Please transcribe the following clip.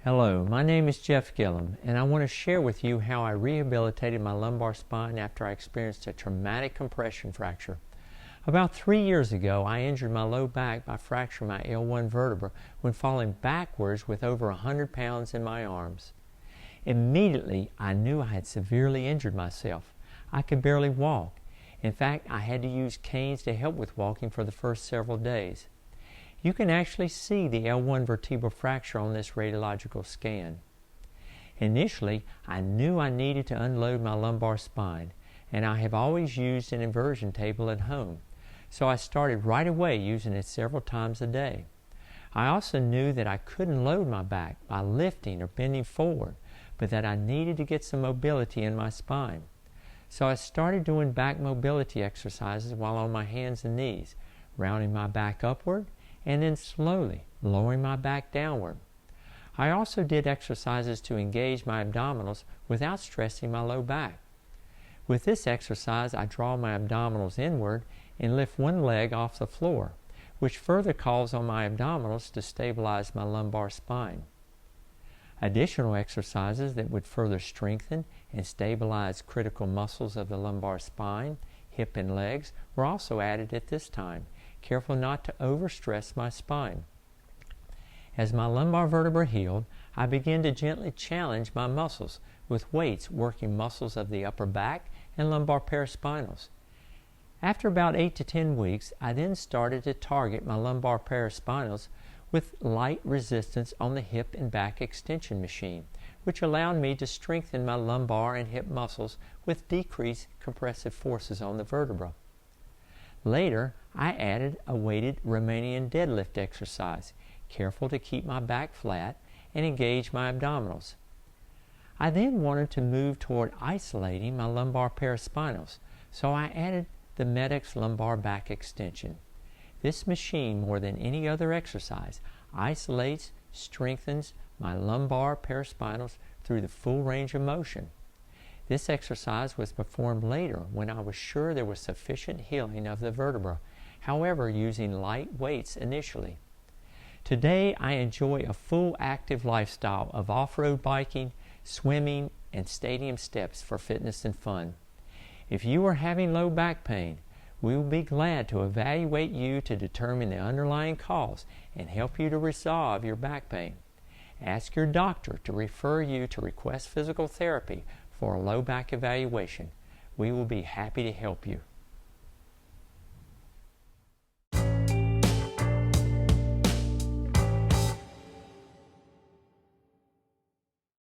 Hello, my name is Jeff Gilliam, and I want to share with you how I rehabilitated my lumbar spine after I experienced a traumatic compression fracture. About 3 years ago, I injured my low back by fracturing my L1 vertebra when falling backwards with over 100 pounds in my arms. Immediately, I knew I had severely injured myself. I could barely walk. In fact, I had to use canes to help with walking for the first several days. You can actually see the L1 vertebral fracture on this radiological scan. Initially, I knew I needed to unload my lumbar spine, and I have always used an inversion table at home, so I started right away using it several times a day. I also knew that I couldn't load my back by lifting or bending forward, but that I needed to get some mobility in my spine. So I started doing back mobility exercises while on my hands and knees, rounding my back upward and then slowly lowering my back downward. I also did exercises to engage my abdominals without stressing my low back. With this exercise, I draw my abdominals inward and lift one leg off the floor, which further calls on my abdominals to stabilize my lumbar spine. Additional exercises that would further strengthen and stabilize critical muscles of the lumbar spine, hip and legs were also added at this time, careful not to overstress my spine. As my lumbar vertebra healed, I began to gently challenge my muscles with weights working muscles of the upper back and lumbar paraspinals. After about 8 to 10 weeks, I then started to target my lumbar paraspinals with light resistance on the hip and back extension machine, which allowed me to strengthen my lumbar and hip muscles with decreased compressive forces on the vertebra. Later, I added a weighted Romanian deadlift exercise, careful to keep my back flat and engage my abdominals. I then wanted to move toward isolating my lumbar paraspinals, so I added the Medix lumbar back extension. This machine, more than any other exercise, isolates, strengthens my lumbar paraspinals through the full range of motion. This exercise was performed later when I was sure there was sufficient healing of the vertebra, however using light weights initially. Today I enjoy a full active lifestyle of off-road biking, swimming, and stadium steps for fitness and fun. If you are having low back pain, we will be glad to evaluate you to determine the underlying cause and help you to resolve your back pain. Ask your doctor to refer you to request physical therapy for a low back evaluation. We will be happy to help you.